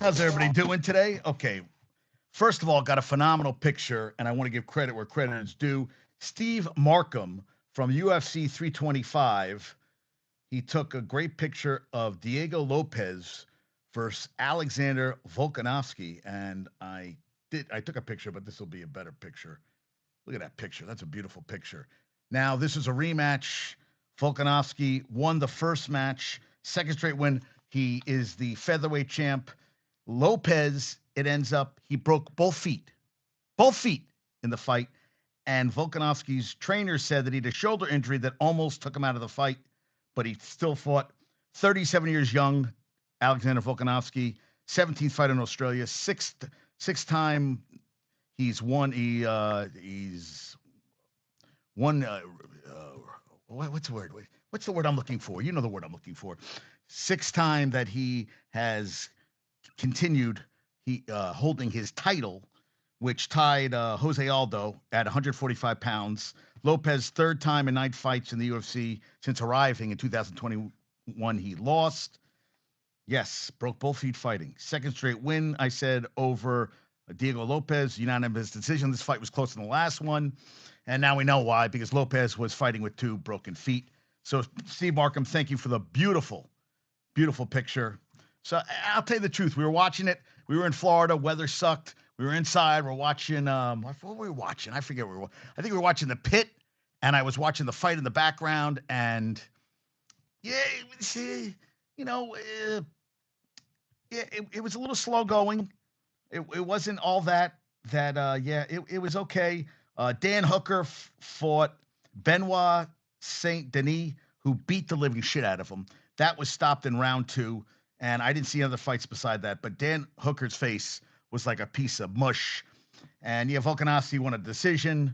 How's everybody doing today? Okay, first of all, got a phenomenal picture, and I want to give credit where credit is due. Steve Markham from UFC 325. He took a great picture of Diego Lopez versus Alexander Volkanovski, and I took a picture, but this will be a better picture. Look at that picture. That's a beautiful picture. Now, this is a rematch. Volkanovski won the first match, second straight win. He is the featherweight champ. Lopez, it ends up, he broke both feet in the fight. And Volkanovski's trainer said that he had a shoulder injury that almost took him out of the fight, but he still fought. 37 years young, Alexander Volkanovski, 17th fight in Australia, sixth time he's won. He's won. What's the word? What's the word I'm looking for? You know the word I'm looking for. Sixth time that he has continued holding his title, which tied Jose Aldo at 145 pounds. Lopez, third time in 9 fights in the UFC since arriving in 2021. He lost. Yes, broke both feet fighting. Second straight win, I said, over Diego Lopez. Unanimous decision. This fight was closer than the last one. And now we know why, because Lopez was fighting with 2 broken feet. So, Steve Markham, thank you for the beautiful, beautiful picture. So I'll tell you the truth. We were watching it. We were in Florida. Weather sucked. We were inside. We're watching. What were we watching? I forget. I think we were watching The Pit, and I was watching the fight in the background. And yeah, you know, yeah, it was a little slow going. It wasn't all that. Yeah, it was okay. Dan Hooker fought Benoit Saint Denis, who beat the living shit out of him. That was stopped in round 2. And I didn't see other fights beside that. But Dan Hooker's face was like a piece of mush. And yeah, Volkanovski won a decision.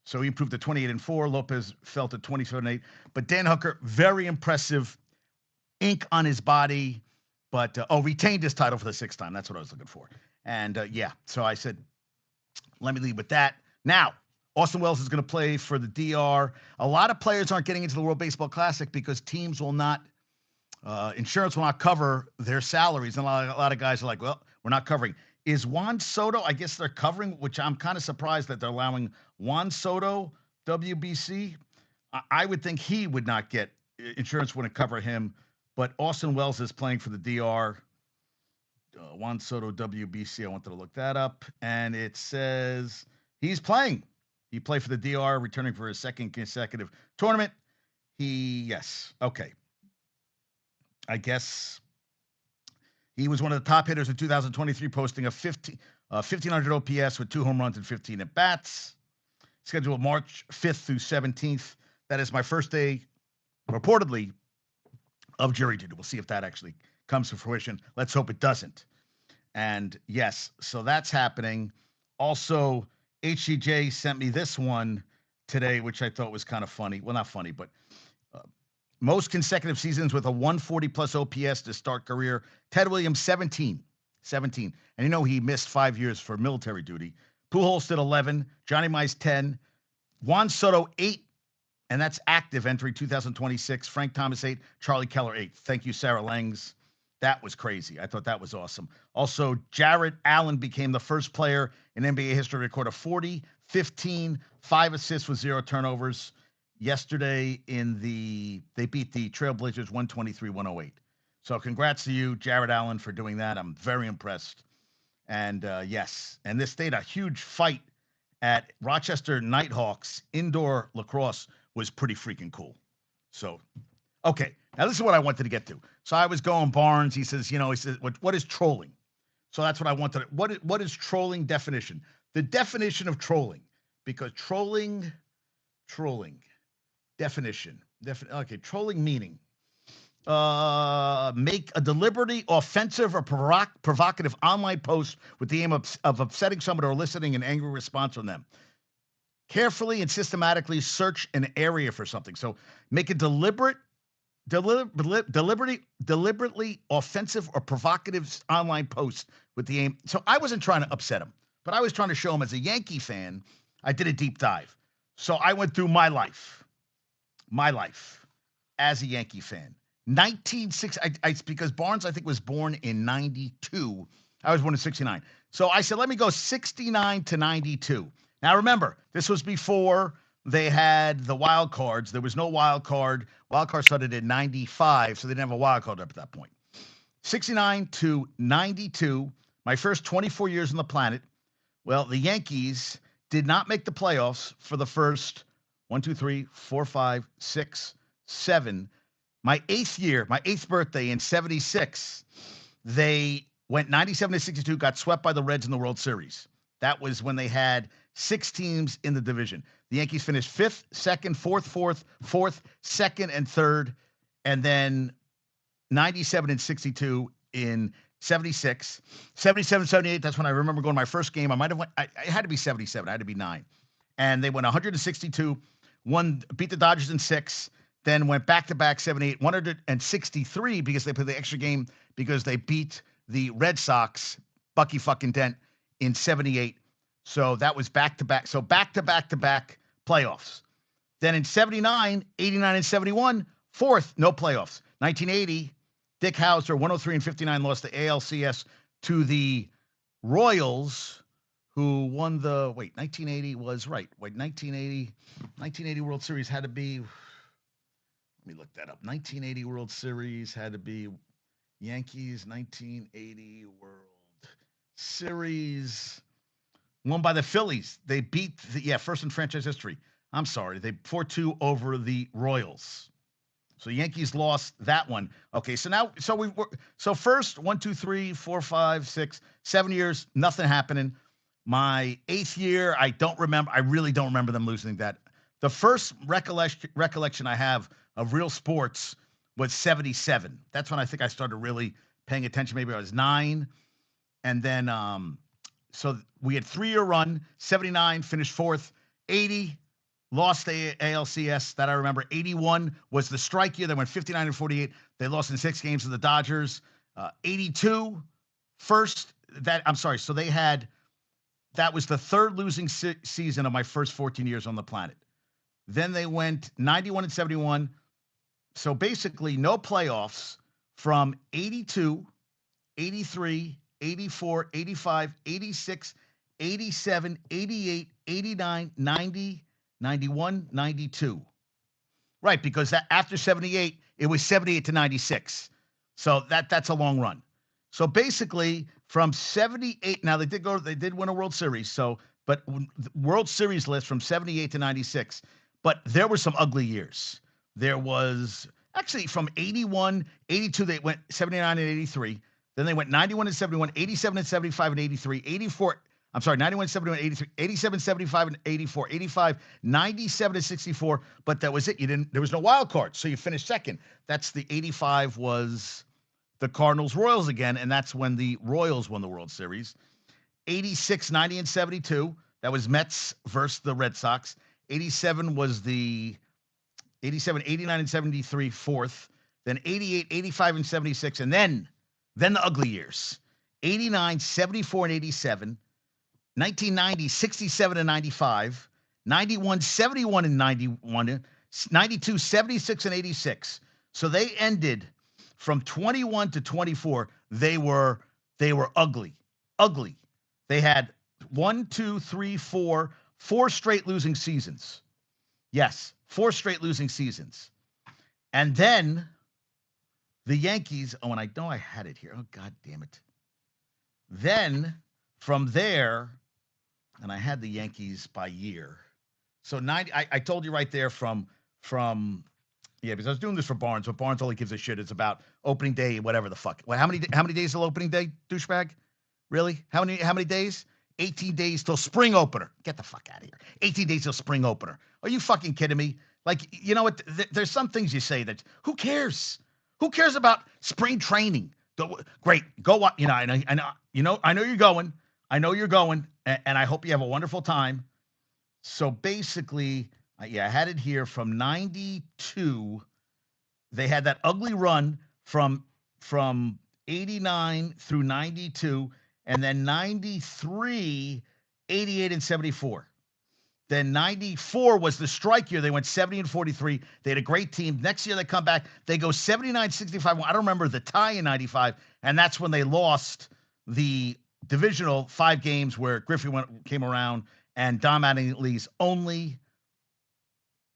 So he improved to 28-4. Lopez fell to 27-8. But Dan Hooker, very impressive. Ink on his body. But, retained his title for the 6th time. That's what I was looking for. And yeah, so I said, let me leave with that. Now, Austin Wells is going to play for the DR. A lot of players aren't getting into the World Baseball Classic because teams will not insurance will not cover their salaries. And a lot of guys are like, well, we're not covering. Is Juan Soto, I guess they're covering, which I'm kind of surprised that they're allowing Juan Soto, WBC. I would think he would not get, insurance wouldn't cover him. But Austin Wells is playing for the DR. Juan Soto, WBC. I wanted to look that up. And it says he's playing. He played for the DR, returning for his 2nd consecutive tournament. Yes. Okay. I guess he was one of the top hitters in 2023, posting a 1,500 OPS with 2 home runs and 15 at bats. Scheduled March 5th through 17th. That is my first day, reportedly, of jury duty. We'll see if that actually comes to fruition. Let's hope it doesn't. And yes, so that's happening. Also, HCJ sent me this one today, which I thought was kind of funny. Well, not funny, but most consecutive seasons with a 140 plus OPS to start career. Ted Williams, 17. And he missed 5 years for military duty. Pujols did 11. Johnny Mize, 10. Juan Soto, 8. And that's active entry 2026. Frank Thomas, 8. Charlie Keller, 8. Thank you, Sarah Langs. That was crazy. I thought that was awesome. Also, Jarrett Allen became the first player in NBA history to record a 40, 15, 5 assists with 0 turnovers. Yesterday they beat the Trailblazers 123-108. So congrats to you, Jarrett Allen, for doing that. I'm very impressed. And yes, and this stayed a huge fight at Rochester Nighthawks indoor lacrosse was pretty freaking cool. So, okay, now this is what I wanted to get to. So I was going Barnes. He says, what is trolling? So that's what I wanted. What is trolling definition? The definition of trolling, because trolling. Definition. Okay, trolling meaning. Make a deliberately offensive or provocative online post with the aim of upsetting someone or eliciting an angry response from them. Carefully and systematically search an area for something. So make a deliberately offensive or provocative online post with the aim. So I wasn't trying to upset him, but I was trying to show him as a Yankee fan, I did a deep dive. So I went through my life as a Yankee fan. 1960, because Barnes, I think, was born in 92. I was born in 69. So I said, let me go 69 to 92. Now remember, this was before they had the wild cards. There was no wild card. Wild card started in 95, so they didn't have a wild card up at that point. 69 to 92, my first 24 years on the planet. Well, the Yankees did not make the playoffs for the first 1, 2, 3, 4, 5, 6, 7. My 8th year, my 8th birthday in 76, they went 97 to 62, got swept by the Reds in the World Series. That was when they had 6 teams in the division. The Yankees finished 5th, 2nd, 4th, 2nd, and 3rd. And then 97 and 62 in 76. 77, 78, that's when I remember going to my first game. I had to be 77. I had to be 9. And they went 162, beat the Dodgers in 6, then went back-to-back 78, 163 because they played the extra game because they beat the Red Sox, Bucky fucking Dent, in 78. So that was back-to-back. So back-to-back-to-back playoffs. Then in 79, 89, and 71, 4th, no playoffs. 1980, Dick Hauser, 103 and 59, lost the ALCS to the Royals, who won 1980 was right. 1980 World Series had to be, let me look that up. 1980 World Series had to be Yankees, 1980 World Series, won by the Phillies. They beat, first in franchise history. I'm sorry. They 4-2 over the Royals. So Yankees lost that one. Okay, so first 1, 2, 3, 4, 5, 6, 7 years, nothing happening. My 8th year, I really don't remember them losing that. The first recollection I have of real sports was 77. That's when I think I started really paying attention. Maybe I was 9. And then, so we had 3-year run, 79, finished 4th, 80, lost the ALCS, that I remember. 81 was the strike year. They went 59 and 48. They lost in 6 games to the Dodgers. 82, so they had, that was the 3rd losing season of my first 14 years on the planet. Then they went 91 and 71. So basically no playoffs from 82, 83, 84, 85, 86, 87, 88, 89, 90, 91, 92. Right, because after 78, it was 78 to 96. So that's a long run. So basically from 78, now they did win a World Series. But World Series list from 78 to 96. But there were some ugly years. There was actually from 81, 82, they went 79 and 83. Then they went 91 and 71, 87 and 75 and 83, 91, 71, 83, 87, 75, and 84, 85, 97 and 64. But that was it. There was no wild card. So you finished 2nd. That's the 85 was the Cardinals Royals again. And that's when the Royals won the World Series. 86, 90 and 72. That was Mets versus the Red Sox. 87 was the 87, 89 and 73 4th. Then 88, 85 and 76. And then the ugly years. 89, 74 and 87. 1990, 67 and 95, 91, 71 and 91, 92, 76 and 86. So they ended from 21 to 24. They were ugly. They had 4 straight losing seasons. Yes, 4 straight losing seasons. And then the Yankees, and I know I had it here. Oh, God damn it. Then from there, and I had the Yankees by year. So 90, I told you right there from because I was doing this for Barnes, but Barnes only gives a shit. It's about opening day, whatever the fuck. Well, how many days till opening day, douchebag? Really? How many days? 18 days till spring opener. Get the fuck out of here. 18 days till spring opener. Are you fucking kidding me? Like, you know what? There's some things you say that who cares? Who cares about spring training? Great, go up. I know you're going. I know you're going, and I hope you have a wonderful time. So basically, I had it here from 92. They had that ugly run from 89 through 92, and then 93, 88, and 74. Then 94 was the strike year. They went 70 and 43. They had a great team. Next year they come back. They go 79, 65. I don't remember the tie in 95, and that's when they lost the divisional 5 games where Griffey came around and Don Mattingly's only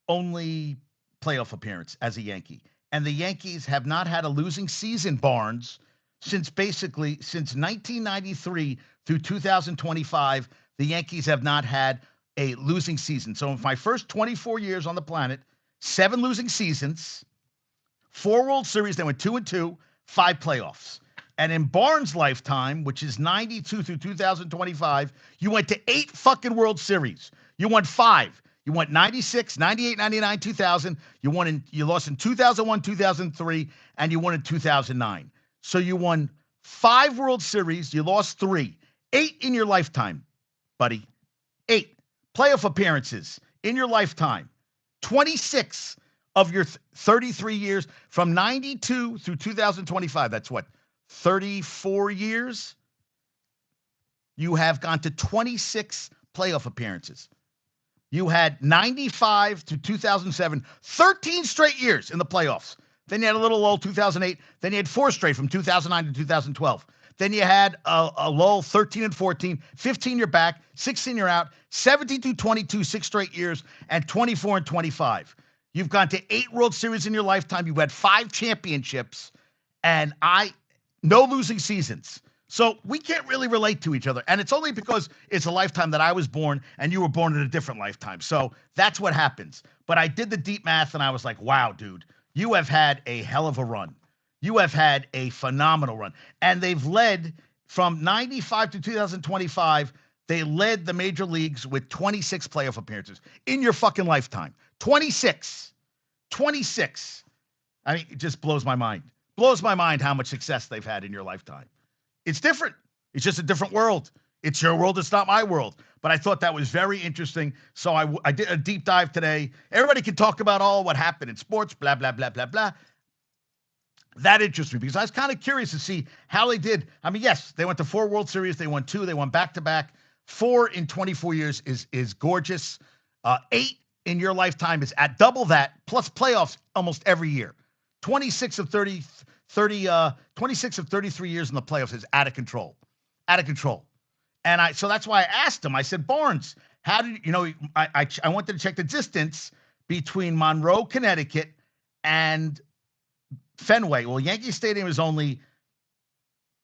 playoff appearance as a Yankee. And the Yankees have not had a losing season, Barnes, since 1993 through 2025. The Yankees have not had a losing season. So in my first 24 years on the planet, 7 losing seasons, 4 World Series, they went 2-2, 5 playoffs. And in Barnes' lifetime, which is 92 through 2025, you went to 8 fucking World Series. You won 5. You won 96, 98, 99, 2000. You lost in 2001, 2003, and you won in 2009. So you won 5 World Series. You lost 3. 8 in your lifetime, buddy. 8 playoff appearances in your lifetime. 26 of your 33 years from 92 through 2025. That's what? 34 years? You have gone to 26 playoff appearances. You had 95 to 2007, 13 straight years in the playoffs. Then you had a little lull, 2008. Then you had 4 straight from 2009 to 2012. Then you had a lull, 13 and 14. 15 you're back, 16 you're out, 17 to 22, 6 straight years, and 24 and 25. You've gone to 8 World Series in your lifetime. You've had 5 championships, and no losing seasons. So we can't really relate to each other. And it's only because it's a lifetime that I was born and you were born in a different lifetime. So that's what happens. But I did the deep math and I was like, wow, dude, you have had a hell of a run. You have had a phenomenal run. And they've led from 95 to 2025. They led the major leagues with 26 playoff appearances in your fucking lifetime. 26. 26. I mean, it just blows my mind. Blows my mind how much success they've had in your lifetime. It's different. It's just a different world. It's your world. It's not my world. But I thought that was very interesting. So I did a deep dive today. Everybody can talk about all what happened in sports, blah, blah, blah, blah, blah. That interests me because I was kind of curious to see how they did. I mean, yes, they went to 4 World Series. They won 2. They won back-to-back. 4 in 24 years is gorgeous. 8 in your lifetime is at double that, plus playoffs almost every year. 26 of 33 years in the playoffs is out of control. Out of control. And so that's why I asked him. I said, Barnes, how did I wanted to check the distance between Monroe, Connecticut and Fenway. Well, Yankee Stadium is only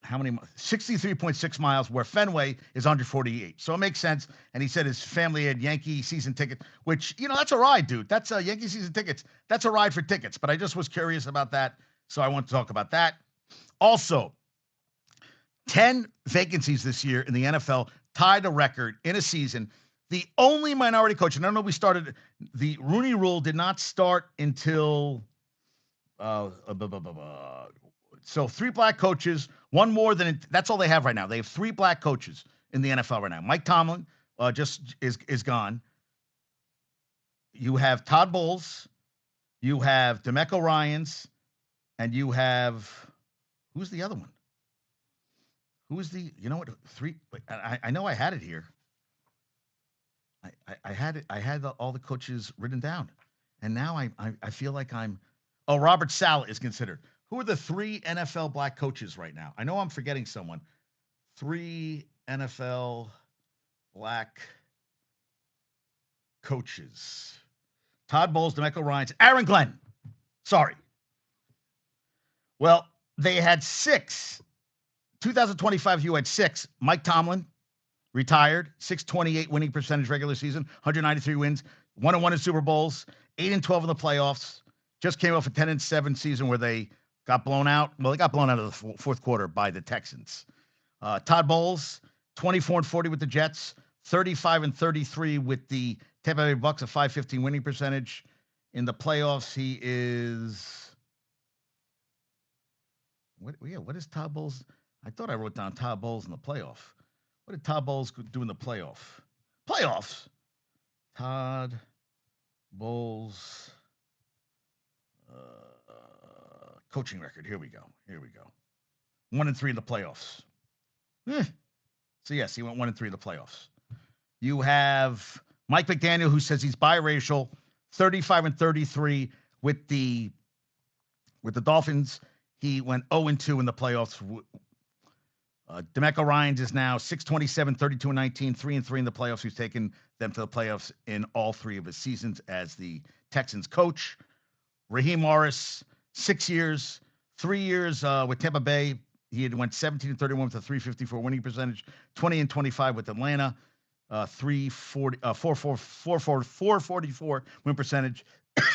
63.6 miles, where Fenway is 148. So it makes sense. And he said his family had Yankee season ticket, which, that's a ride, dude. That's Yankee season tickets. That's a ride for tickets. But I just was curious about that. So I want to talk about that. Also, 10 vacancies this year in the NFL, tied a record in a season. The only minority coach, and I know the Rooney Rule did not start until, so 3 black coaches, one more than, that's all they have right now. They have 3 black coaches in the NFL right now. Mike Tomlin just is gone. You have Todd Bowles. You have DeMeco Ryans. And you have, who's the other one? Who's the, 3, I know I had it here. I had it. I had all the coaches written down. And now I feel like Robert Saleh is considered. Who are the 3 NFL black coaches right now? I know I'm forgetting someone. 3 NFL black coaches. Todd Bowles, DeMeco Ryans, Aaron Glenn. Sorry. Well, they had 6. 2025, you had 6. Mike Tomlin, retired, 628 winning percentage regular season, 193 wins, 1-1 in Super Bowls, 8-12 in the playoffs. Just came off a 10-7 season where they got blown out. Well, they got blown out of the fourth quarter by the Texans. Todd Bowles, 24-40 with the Jets, 35-33 with the Tampa Bay Bucks, a .515 winning percentage. In the playoffs, he is... What is Todd Bowles? I thought I wrote down Todd Bowles in the playoff. What did Todd Bowles do in the playoff? Playoffs. Todd Bowles coaching record. Here we go. 1-3 in the playoffs. So yes, he went 1-3 in the playoffs. You have Mike McDaniel, who says he's biracial, 35-33 with the Dolphins. He went 0-2 in the playoffs. DeMeco Ryans is now 627, 32-19, 3-3 in the playoffs. He's taken them to the playoffs in all 3 of his seasons as the Texans coach. Raheem Morris, 6 years, 3 years with Tampa Bay. He had went 17-31 with a 354 winning percentage, 20-25 with Atlanta, 444 win percentage,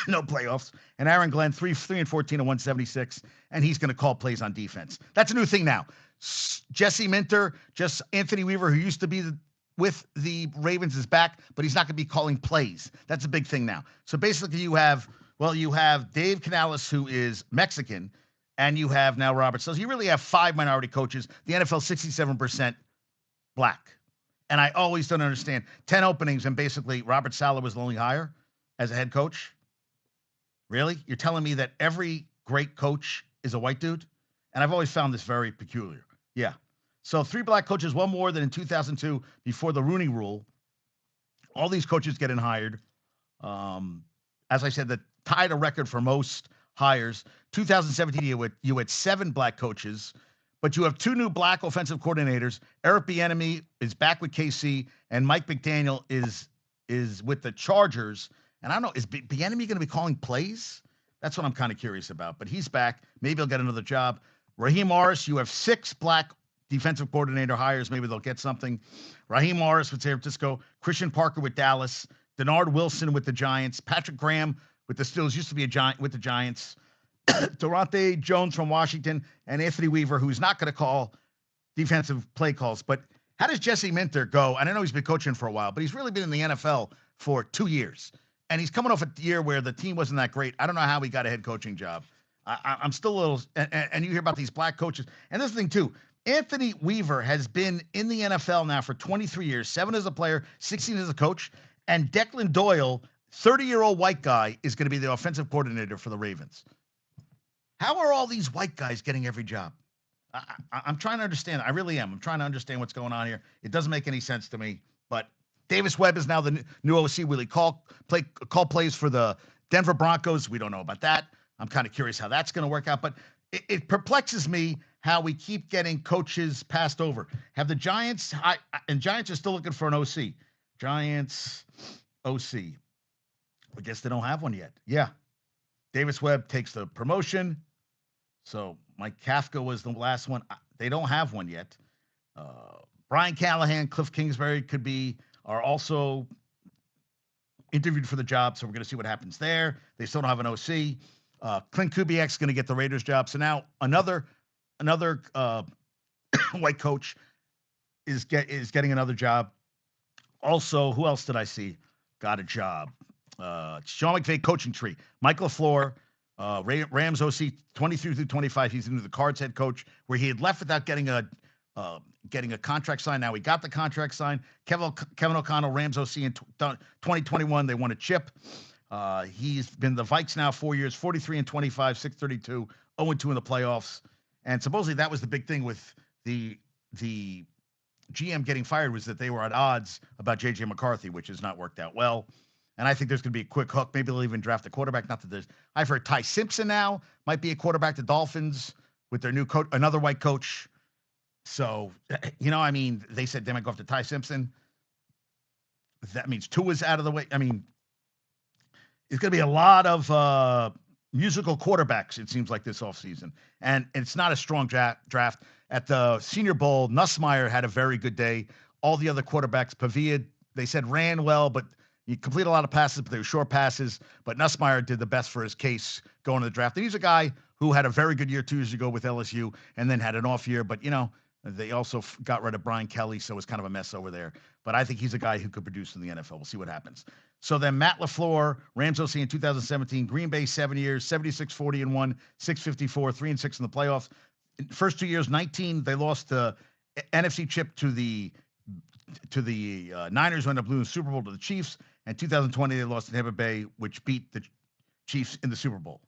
no playoffs. And Aaron Glenn, 3-14 and 176, and he's going to call plays on defense. That's a new thing now. Jesse Minter, just Anthony Weaver, who used to be with the Ravens, is back, but he's not going to be calling plays. That's a big thing now. So basically, you have Dave Canales, who is Mexican, and you have now Robert Saleh. You really have 5 minority coaches. The NFL, 67% black. And I always don't understand. 10 openings, and basically Robert Saleh was the only hire as a head coach. Really? You're telling me that every great coach is a white dude? And I've always found this very peculiar. Yeah. So 3 black coaches, 1 more than in 2002 before the Rooney Rule. All these coaches getting hired. As I said, that tied a record for most hires. 2017, you had 7 black coaches, but you have 2 new black offensive coordinators. Eric Bieniemy is back with KC, and Mike McDaniel is with the Chargers. And I don't know, is Bieniemy going to be calling plays? That's what I'm kind of curious about. But he's back. Maybe he'll get another job. Raheem Morris, you have 6 black defensive coordinator hires. Maybe they'll get something. Raheem Morris with San Francisco, Christian Parker with Dallas, Denard Wilson with the Giants, Patrick Graham with the Steelers, used to be a Giant with the Giants, Durante Jones from Washington, and Anthony Weaver, who's not going to call defensive play calls. But how does Jesse Minter go? And I know he's been coaching for a while, but he's really been in the NFL for 2 years. And he's coming off a year where the team wasn't that great. I don't know how he got a head coaching job. I'm still a little, and you hear about these black coaches. And this thing too, Anthony Weaver has been in the NFL now for 23 years, 7 as a player, 16 as a coach. And Declan Doyle, 30-year-old white guy, is going to be the offensive coordinator for the Ravens. How are all these white guys getting every job? I'm trying to understand. I really am. I'm trying to understand what's going on here. It doesn't make any sense to me. But Davis Webb is now the new OC. Will he call plays for the Denver Broncos? We don't know about that. I'm kind of curious how that's going to work out. But it perplexes me how we keep getting coaches passed over. Have the Giants, and Giants are still looking for an OC. Giants OC. I guess they don't have one yet. Yeah. Davis Webb takes the promotion. So Mike Kafka was the last one. They don't have one yet. Brian Callahan, Cliff Kingsbury are also interviewed for the job. So we're going to see what happens there. They still don't have an OC. Clint Kubiak's going to get the Raiders job. So now another white coach is getting another job. Also, who else did I see got a job? Sean McVay coaching tree. Mike LaFleur, Rams OC 23 through 25. He's into the Cards head coach, where he had left without getting a contract signed. Now he got the contract signed. Kevin O'Connell, Rams OC in 2021. They won a chip. He's been the Vikes now 4 years, 43 and 25, 632, 0-2 in the playoffs. And supposedly that was the big thing with the GM getting fired, was that they were at odds about J.J. McCarthy, which has not worked out well. And I think there's going to be a quick hook. Maybe they'll even draft a quarterback. Not that there's. I've heard Ty Simpson now might be a quarterback. The Dolphins with their new coach, another white coach. So, I mean, they said they might go after Ty Simpson. That means Tua's out of the way. I mean, it's going to be a lot of musical quarterbacks, it seems like, this offseason. And it's not a strong draft. At the Senior Bowl, Nussmeier had a very good day. All the other quarterbacks, Pavia, they said ran well, but he completed a lot of passes, but they were short passes. But Nussmeier did the best for his case going to the draft. And he's a guy who had a very good year 2 years ago with LSU and then had an off year. But, they also got rid of Brian Kelly, so it's kind of a mess over there. But I think he's a guy who could produce in the NFL. We'll see what happens. So then Matt LaFleur, Rams OC in 2017, Green Bay 7 years, 76-40-1, 654, 3-6 in the playoffs. First 2 years, 19, they lost the NFC chip to the Niners, who ended up losing the Super Bowl to the Chiefs. And 2020, they lost to Tampa Bay, which beat the Chiefs in the Super Bowl.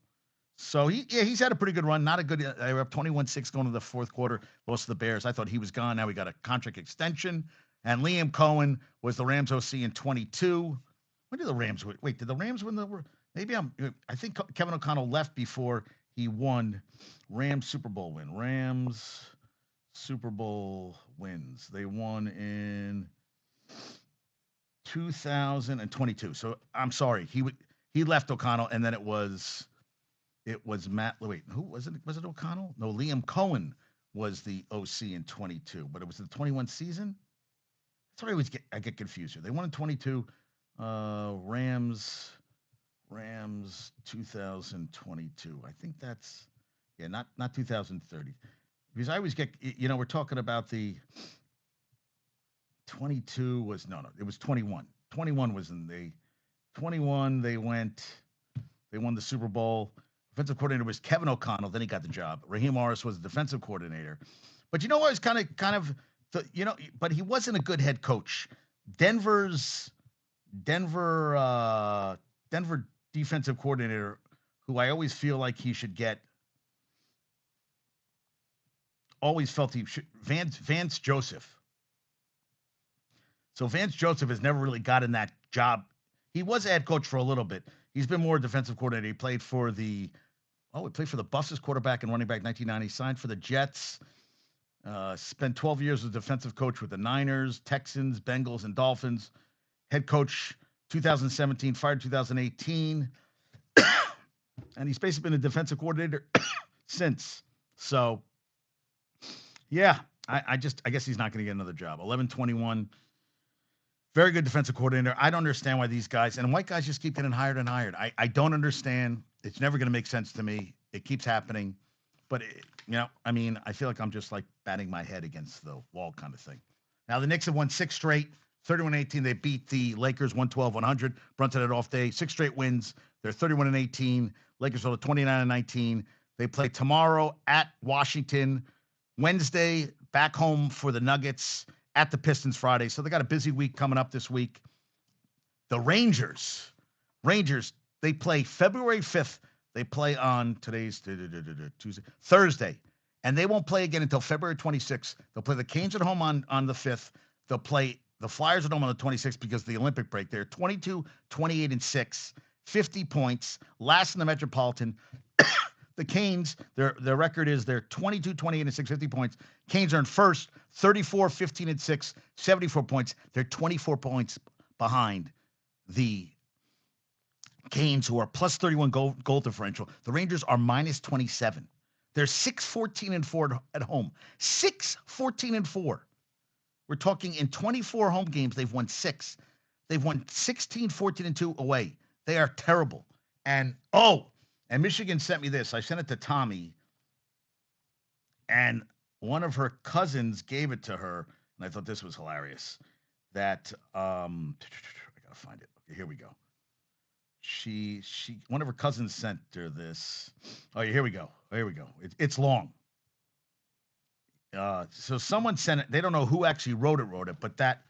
So he's had a pretty good run. Not a good. They were up 21-6 going to the fourth quarter. Lost to the Bears. I thought he was gone. Now we got a contract extension. And Liam Cohen was the Rams OC in 22. When did the Rams win? Wait, did the Rams win the? I think Kevin O'Connell left before he won Rams Super Bowl win. Rams Super Bowl wins. They won in 2022. So I'm sorry, he left O'Connell, and then it was Matt. Wait, who was it? Was it O'Connell? No, Liam Cohen was the OC in 22, but it was the 21 season. That's what I get confused here. They won in 22. Rams 2022. I think that's not 2030. Because I always get, we're talking about the 22 was it was 21. 21 was in the 21. They won the Super Bowl. Defensive coordinator was Kevin O'Connell. Then he got the job. Raheem Morris was the defensive coordinator. But I was kind of, but he wasn't a good head coach. Denver defensive coordinator, who I always feel like he should get. Always felt he should, Vance Joseph. So Vance Joseph has never really gotten that job. He was a head coach for a little bit. He's been more defensive coordinator. He played for the Buffs as quarterback and running back 1990. Signed for the Jets. Spent 12 years as defensive coach with the Niners, Texans, Bengals, and Dolphins. Head coach 2017, fired 2018. And he's basically been a defensive coordinator since. So, yeah, I guess he's not going to get another job. 11-21. Very good defensive coordinator. I don't understand why these guys, and white guys just keep getting hired and hired. I don't understand. It's never going to make sense to me. It keeps happening. But, I feel like I'm just like batting my head against the wall kind of thing. Now, the Knicks have won 6 straight, 31-18. They beat the Lakers 112-100. Brunson had off day. 6 straight wins. They're 31-18. Lakers are 29-19. They play tomorrow at Washington. Wednesday, back home for the Nuggets. At the Pistons Friday. So they got a busy week coming up this week. The Rangers, they play February 5th. They play on today's Tuesday, Thursday. And they won't play again until February 26th. They'll play the Canes at home on the 5th. They'll play the Flyers at home on the 26th because of the Olympic break. They're 22, 28, and 6, 50 points, last in the Metropolitan. The Canes, their record is they're 22, 28, and 6, 50 points. Canes are in first, 34, 15, and 6, 74 points. They're 24 points behind the Canes, who are plus 31 goal differential. The Rangers are minus 27. They're 6-14-4 at home. 6-14-4. We're talking in 24 home games, they've won 6. They've won 16, 14, and 2 away. They are terrible. And Michigan sent me this. I sent it to Tommy, and one of her cousins gave it to her, and I thought this was hilarious. That I gotta find it. Okay, here we go. One of her cousins sent her this. Oh, yeah, here we go. It's long. So someone sent it. They don't know who actually wrote it, but that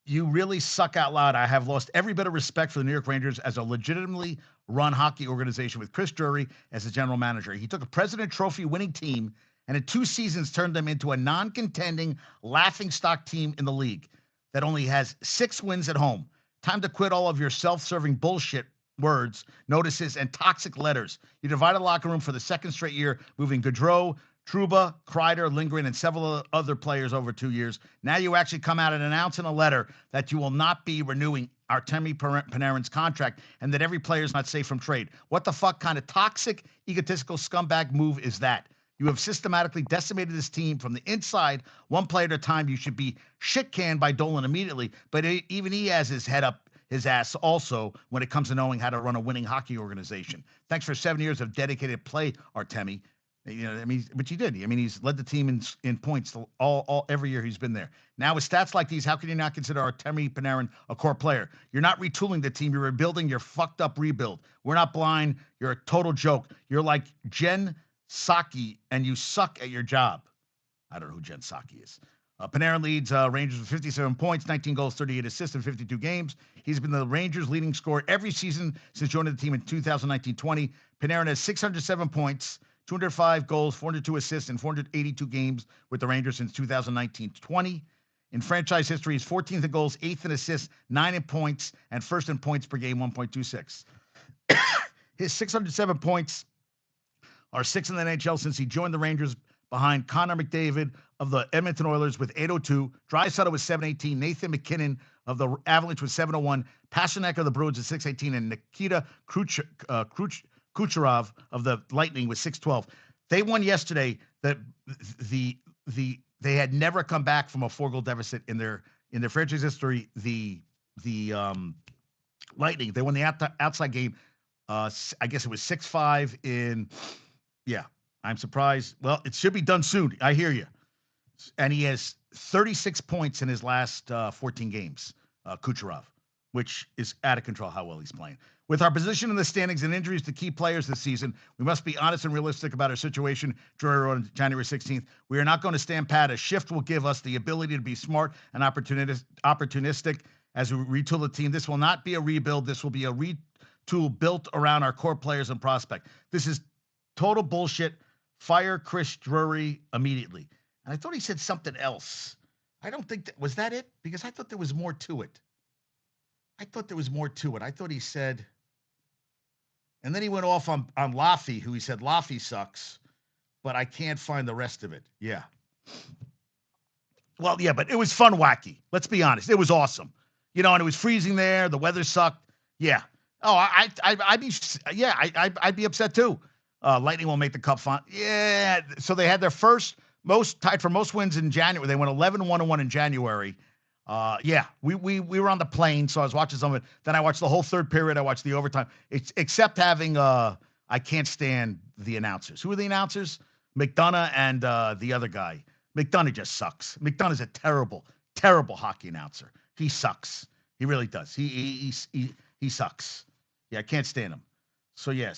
you really suck out loud. I have lost every bit of respect for the New York Rangers as a legitimately run hockey organization with Chris Drury as the general manager. He took a President Trophy winning team and in 2 seasons turned them into a non-contending laughingstock team in the league that only has 6 wins at home. Time to quit all of your self-serving bullshit words, notices, and toxic letters. You divided the locker room for the 2nd straight year, moving Gaudreau, Trouba, Kreider, Lindgren, and several other players over 2 years. Now you actually come out and announce in a letter that you will not be renewing Artemi Panarin's contract and that every player is not safe from trade. What the fuck kind of toxic, egotistical scumbag move is that? You have systematically decimated this team from the inside, one player at a time. You should be shit-canned by Dolan immediately, but even he has his head up his ass also when it comes to knowing how to run a winning hockey organization. Thanks for 7 years of dedicated play, Artemi. But he did. He's led the team in points all every year he's been there. Now with stats like these, how can you not consider Artemi Panarin a core player? You're not retooling the team. You're rebuilding your fucked up rebuild. We're not blind. You're a total joke. You're like Jen Psaki, and you suck at your job. I don't know who Jen Psaki is. Panarin leads Rangers with 57 points, 19 goals, 38 assists in 52 games. He's been the Rangers' leading scorer every season since joining the team in 2019-20. Panarin has 607 points, 205 goals, 402 assists in 482 games with the Rangers since 2019-20. In franchise history, he's 14th in goals, 8th in assists, 9th in points, and 1st in points per game, 1.26. His 607 points are 6th in the NHL since he joined the Rangers behind Connor McDavid of the Edmonton Oilers with 802. Draisaitl with 718. Nathan McKinnon of the Avalanche with 701. Pasternak of the Bruins with 618. And Nikita Kucherov of the Lightning with 612. They won yesterday. They had never come back from a 4-goal deficit in their franchise history. The Lightning, they won the outside game. I guess it was 6-5 in. Yeah, I'm surprised. Well, it should be done soon. I hear you. And he has 36 points in his last 14 games, Kucherov, which is out of control how well he's playing. With our position in the standings and injuries to key players this season, we must be honest and realistic about our situation. Drury wrote on January 16th. We are not going to stand pat. A shift will give us the ability to be smart and opportunistic as we retool the team. This will not be a rebuild. This will be a retool built around our core players and prospect. This is total bullshit. Fire Chris Drury immediately. And I thought he said something else. I don't think that was that it, because I thought there was more to it. I thought he said, and then he went off on Laffy, who he said Laffy sucks, but I can't find the rest of it. Yeah. Well, yeah, but it was fun wacky. Let's be honest. It was awesome. And it was freezing there. The weather sucked. Yeah. Oh, I'd be upset too. Lightning will make the cup final. Yeah. So they had their tied for most wins in January. They went 11-1-1 in January. Yeah, we were on the plane, so I was watching some of it. Then I watched the whole third period. I watched the overtime. Except having I can't stand the announcers. Who are the announcers? McDonough and the other guy. McDonough just sucks. McDonough's a terrible, terrible hockey announcer. He sucks. He really does. He sucks. Yeah, I can't stand him. So yeah,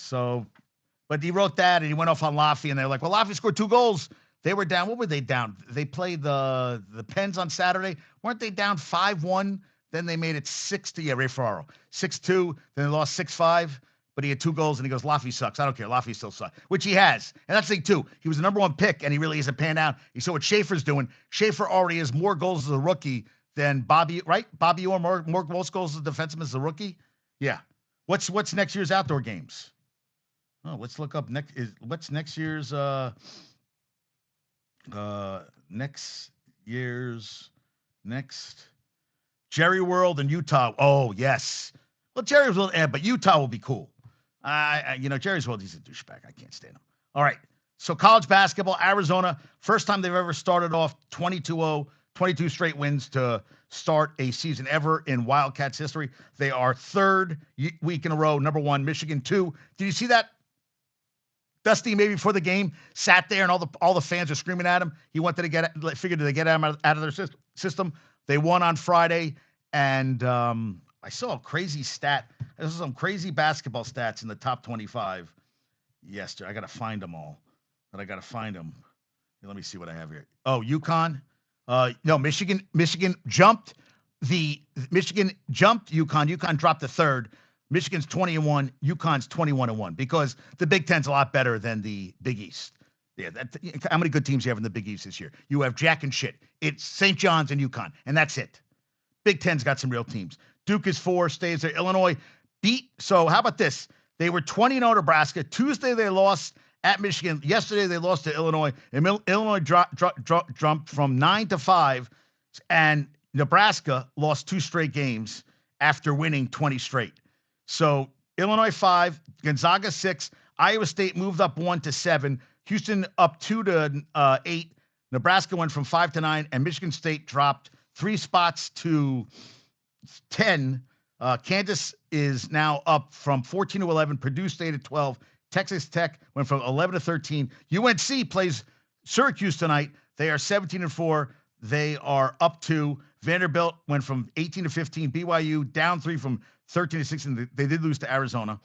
but he wrote that and he went off on Laffy, and they're like, well, Laffy scored 2 goals. They were down. What were they down? They played the Pens on Saturday. Weren't they down 5-1? Then they made it 6-2. Yeah, Ray Ferraro. 6-2. Then they lost 6-5. But he had 2 goals, and he goes, Laffy sucks. I don't care. Laffy still sucks, which he has. And that's the thing, too. He was the number 1 pick, and he really isn't panned out. You saw what Schaefer's doing. Schaefer already has more goals as a rookie than Bobby, right? Bobby Orr, more most goals as a defenseman as a rookie? Yeah. What's next year's outdoor games? Oh, let's look up what's next year's Jerry World and Utah. Oh, yes. Well, Jerry World, but Utah will be cool. Jerry's World, he's a douchebag. I can't stand him. All right. So college basketball, Arizona, first time they've ever started off 22-0, 22 straight wins to start a season ever in Wildcats history. They are third week in a row, number 1, Michigan 2. Did you see that? Dusty, maybe before the game, sat there and all the fans are screaming at him. He wanted to figured to get him out of their system. They won on Friday, and I saw a crazy stat. There's some crazy basketball stats in the top 25 yesterday. I got to find them all, but I got to find them. Let me see what I have here. Oh, UConn. No, Michigan jumped. Michigan jumped UConn. UConn dropped to third. Michigan's 20-1, UConn's 21-1, because the Big Ten's a lot better than the Big East. Yeah, how many good teams you have in the Big East this year? You have jack and shit. It's St. John's and UConn, and that's it. Big Ten's got some real teams. Duke is 4, stays there. Illinois beat. So how about this? They were 20-0 Nebraska. Tuesday they lost at Michigan. Yesterday they lost to Illinois. And Illinois jumped from 9-5, and Nebraska lost 2 straight games after winning 20 straight. So Illinois 5, Gonzaga 6, Iowa State moved up 1-7, Houston up 2-8, Nebraska went from 5-9, and Michigan State dropped 3 spots to 10. Kansas is now up from 14-11, Purdue State at 12, Texas Tech went from 11-13. UNC plays Syracuse tonight. They are 17-4. They are up 2. Vanderbilt went from 18-15. BYU down 3 from 13-16. They did lose to Arizona.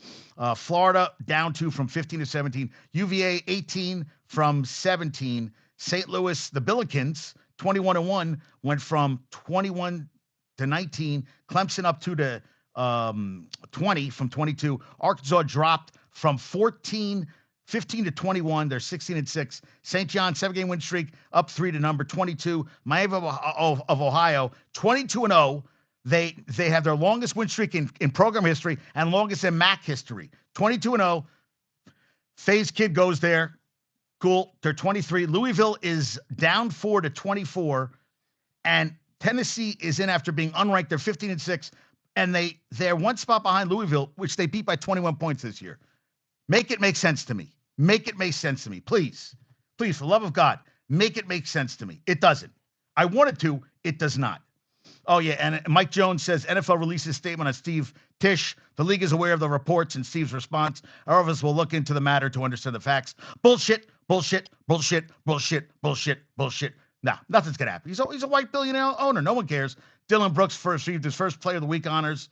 Florida down 2 from 15-17. UVA 18 from 17. St. Louis, the Billikens 21-1 went from 21-19. Clemson up 2 to 20 from 22. Arkansas dropped from 15-21. They're 16-6. St. John 7-game win streak up 3 to number 22. Miami of Ohio 22-0. They have their longest win streak in program history and longest in MAC history. 22-0. FaZe Kid goes there. Cool. They're 23. Louisville is down 4-24, and Tennessee is in after being unranked. They're 15-6, and they're one spot behind Louisville, which they beat by 21 points this year. Make it make sense to me. Make it make sense to me, please. Please, for the love of God, make it make sense to me. It doesn't. I want it to. It does not. Oh, yeah, and Mike Jones says NFL releases statement on Steve Tisch. The league is aware of the reports and Steve's response. Our office will look into the matter to understand the facts. Bullshit, bullshit, bullshit, bullshit, bullshit, bullshit. No, nothing's going to happen. He's a white billionaire owner. No one cares. Dylan Brooks received his first Player of the Week honors.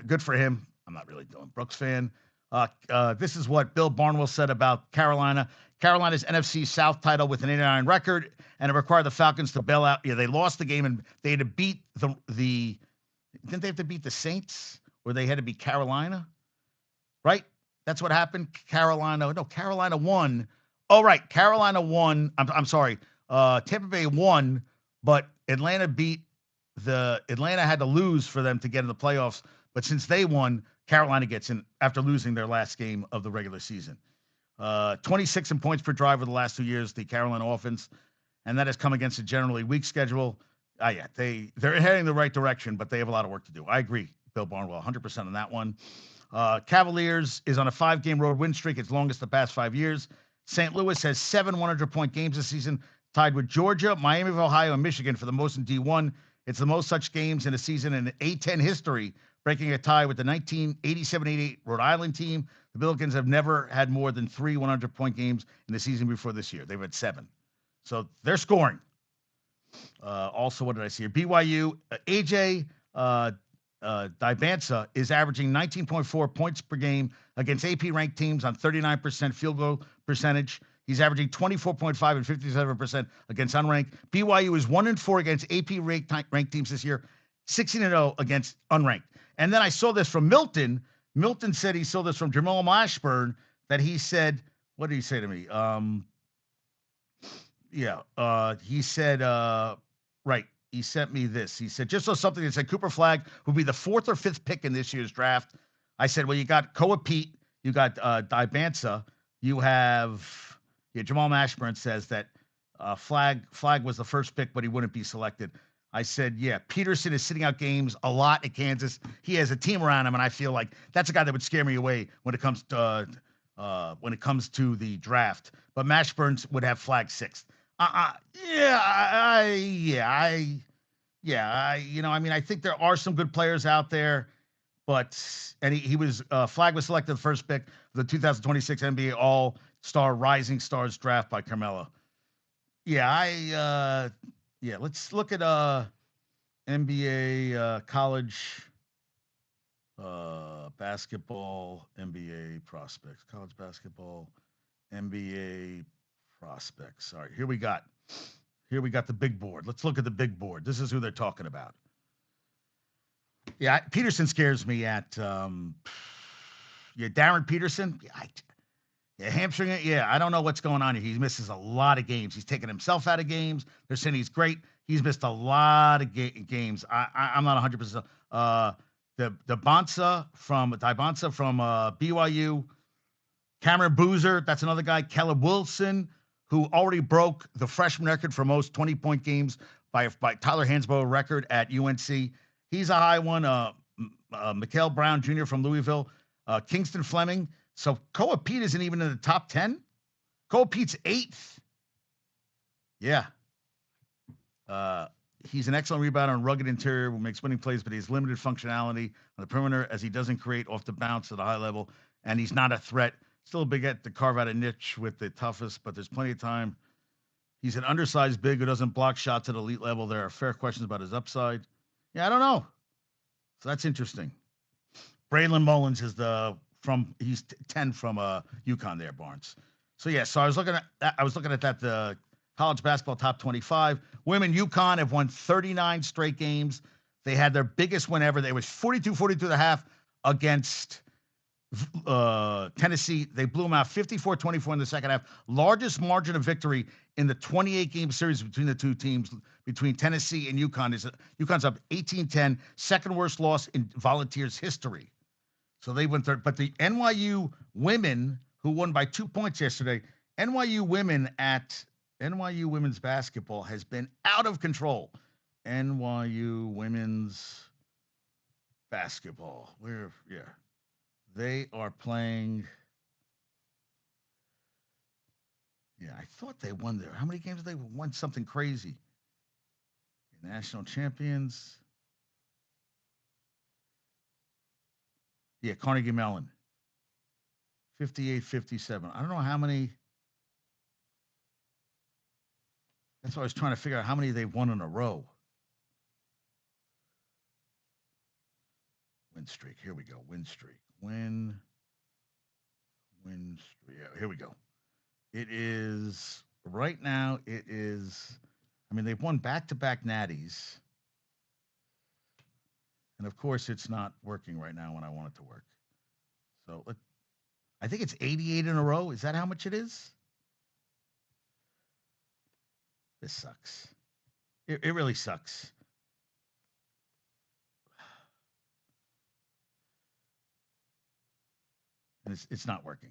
Good for him. I'm not really a Dylan Brooks fan. This is what Bill Barnwell said about Carolina. Carolina's NFC South title with an 8-9 record, and it required the Falcons to bail out. Yeah, they lost the game, and they had to beat the didn't they have to beat the Saints, or they had to beat Carolina? Right? That's what happened. Carolina won. Oh, right. Carolina won. I'm sorry. Tampa Bay won, but Atlanta had to lose for them to get in the playoffs. But since they won, Carolina gets in after losing their last game of the regular season. 26 in points per drive over the last 2 years, the Carolina offense, and that has come against a generally weak schedule. Yeah, they're heading the right direction, but they have a lot of work to do. I agree, Bill Barnwell, 100% on that one. Cavaliers is on a 5-game road win streak, its longest the past 5 years. St. Louis has 7 100-point games this season, tied with Georgia, Miami of Ohio, and Michigan for the most in D1. It's the most such games in a season in A10 history, breaking a tie with the 1987-88 Rhode Island team. The Billikens have never had more than 3 100-point games in the season before this year. They've had 7. So they're scoring. Also, what did I see here? BYU, AJ Dibansa is averaging 19.4 points per game against AP-ranked teams on 39% field goal percentage. He's averaging 24.5 and 57% against unranked. BYU is 1-4 against AP-ranked teams this year, 16-0 against unranked. And then I saw this from Milton. Milton said he saw this from Jamal Mashburn, that he said, what did he say to me? He said, right, he sent me this. He said, just saw something that said Cooper Flagg would be the 4th or 5th pick in this year's draft. I said, well, you got Koa Pete, you got Dibansa, you have, Jamal Mashburn says that Flagg was the first pick, but he wouldn't be selected. I said, yeah, Peterson is sitting out games a lot at Kansas. He has a team around him, and I feel like that's a guy that would scare me away when it comes to the draft. But Mashburn would have Flagg 6th. I think there are some good players out there, but he was Flagg was selected the first pick of the 2026 NBA All-Star Rising Stars draft by Carmelo. Let's look at NBA college basketball NBA prospects. College basketball NBA prospects. All right, here we got the big board. Let's look at the big board. This is who they're talking about. Yeah, Peterson scares me at Darren Peterson. Hamstring it. Yeah, I don't know what's going on here. He misses a lot of games. He's taking himself out of games. They're saying he's great. He's missed a lot of games. I'm not 100%. Dibansa from BYU. Cameron Boozer, that's another guy. Caleb Wilson, who already broke the freshman record for most 20-point games by Tyler Hansbrough record at UNC. He's a high one. Mikael Brown Jr. from Louisville. Kingston Fleming. So Koa Pete isn't even in the top 10. Koa Pete's 8th. Yeah. He's an excellent rebounder and rugged interior who makes winning plays, but he has limited functionality on the perimeter as he doesn't create off the bounce at a high level, and he's not a threat. Still a big get to carve out a niche with the toughest, but there's plenty of time. He's an undersized big who doesn't block shots at elite level. There are fair questions about his upside. Yeah, I don't know. So that's interesting. Braylon Mullins is he's 10 from UConn there, Barnes. So yeah, so I was looking at that, the college basketball top 25. Women UConn have won 39 straight games. They had their biggest win ever. They was 42-42.5 against Tennessee. They blew them out 54-24 in the second half. Largest margin of victory in the 28-game series between the two teams, between Tennessee and UConn. UConn's up 18-10, second worst loss in Volunteers history. So they went third. But the NYU women, who won by 2 points yesterday, NYU women's basketball has been out of control. NYU women's basketball. They are playing. Yeah, I thought they won there. How many games have they won? Something crazy. National champions. Yeah, Carnegie Mellon. 58-57. I don't know how many. That's what I was trying to figure out how many they've won in a row. Win streak. Here we go. Win streak. Win streak. Yeah, here we go. It is right now. It is. I mean, they've won back-to-back natties, and of course, it's not working right now when I want it to work. So I think it's 88 in a row. Is that how much it is? This sucks. It really sucks. And it's not working.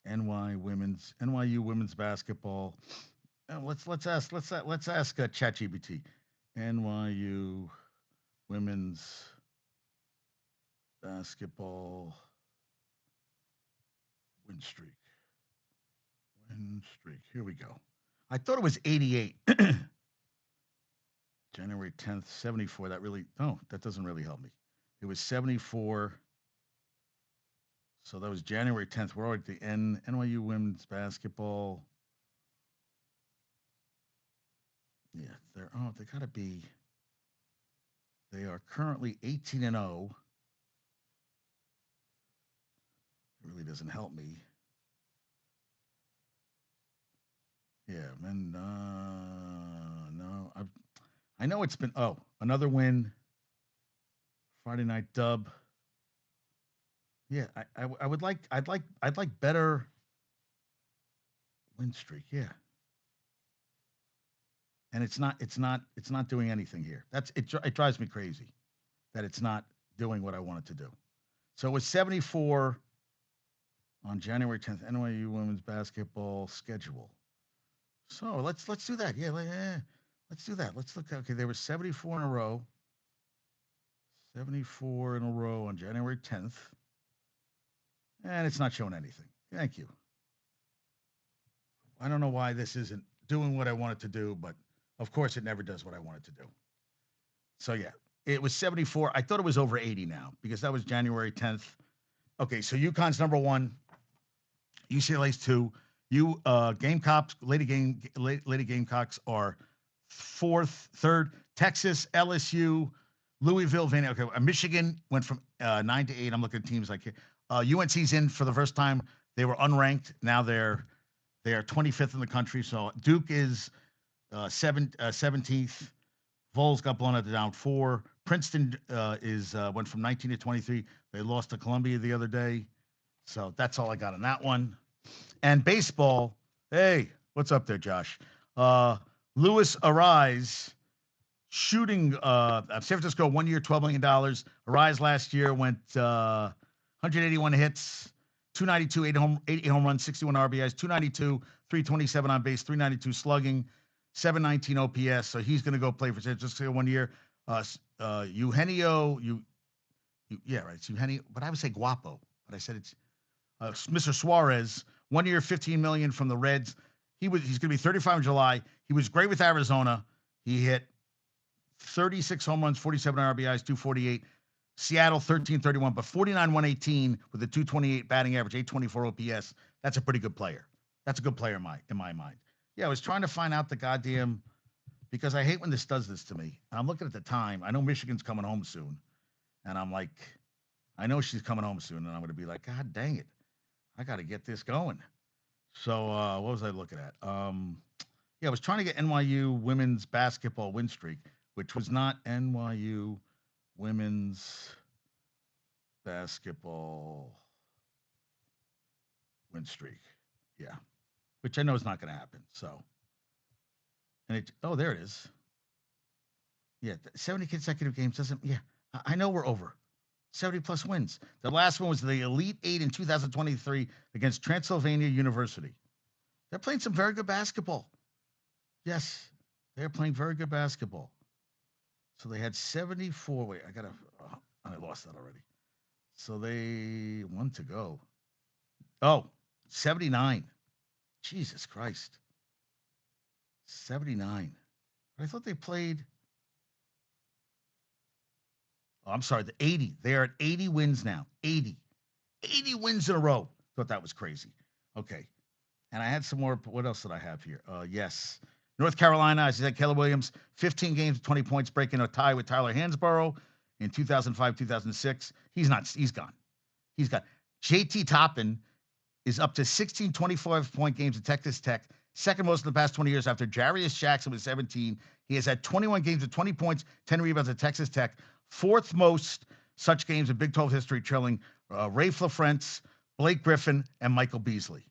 NYU women's basketball. Let's ask ChatGPT. NYU women's basketball win streak. Win streak. Here we go. I thought it was 88. January 10th, 74. That doesn't really help me. It was 74. So that was January 10th. We're already at the end. NYU women's basketball. Yeah, they got to be. They are currently 18-0. It really doesn't help me. Yeah, man. No, I know it's been. Oh, another win. Friday night dub. Yeah, I would like. I'd like better win streak. Yeah, and it's not doing anything here. It drives me crazy that it's not doing what I want it to do. So it was 74 on January 10th. NYU women's basketball schedule. So let's do that. Yeah, let's do that. Let's look. Okay, there were 74 in a row. 74 in a row on January 10th. And it's not showing anything. Thank you. I don't know why this isn't doing what I want it to do, but of course it never does what I want it to do. So yeah, it was 74. I thought it was over 80 now because that was January 10th. Okay, so UConn's number 1, UCLA's 2. Gamecocks, Lady Gamecocks are 4th, 3rd. Texas, LSU, Louisville, okay, Michigan went from 9 to 8. I'm looking at teams like UNC's in for the first time. They were unranked. Now they are 25th in the country. So Duke is 17th. Vols got blown out to down 4. Princeton went from 19 to 23. They lost to Columbia the other day. So that's all I got on that one. And baseball. Hey, what's up there, Josh? Luis Arise shooting San Francisco 1 year, $12 million. Arise last year went 181 hits, 292, 80 home runs, 61 RBIs, 292, 327 on base, 392 slugging, 719 OPS. So he's going to go play for San Francisco 1 year. Eugenio, yeah, right. It's Eugenio, but I would say Guapo, but I said it's Mr. Suarez, 1 year, $15 million from the Reds. He's going to be 35 in July. He was great with Arizona. He hit 36 home runs, 47 RBIs, 248. Seattle 13-31, but 49-118 with a 228 batting average, 824 OPS. That's a pretty good player. That's a good player in my mind. Yeah, I was trying to find out the goddamn because I hate when this does this to me. I'm looking at the time. I know Michigan's coming home soon, and I'm like, I know she's coming home soon, and I'm going to be like, God dang it, I got to get this going. So what was I looking at? Yeah, I was trying to get NYU women's basketball win streak, which was not NYU women's basketball win streak. Yeah, which I know is not going to happen. So, and there it is. Yeah, 70 consecutive games doesn't. Yeah, I know we're over. 70-plus wins. The last one was the Elite Eight in 2023 against Transylvania University. They're playing some very good basketball. Yes, they're playing very good basketball. So they had 74. Wait, I lost that already. So they, one to go. Oh, 79. Jesus Christ. 79. I thought they played. Oh, I'm sorry, the 80. They are at 80 wins now. 80. 80 wins in a row. Thought that was crazy. Okay. And I had some more. What else did I have here? Yes. North Carolina, as I said, Keller Williams, 15 games, 20 points, breaking a tie with Tyler Hansborough in 2005, 2006. He's gone. He's gone. JT Toppin is up to 16 25-point games at Texas Tech, second most in the past 20 years after Jarius Jackson with 17. He has had 21 games with 20 points, 10 rebounds at Texas Tech, fourth most such games in Big 12 history, trailing Ray LaFrentz, Blake Griffin, and Michael Beasley.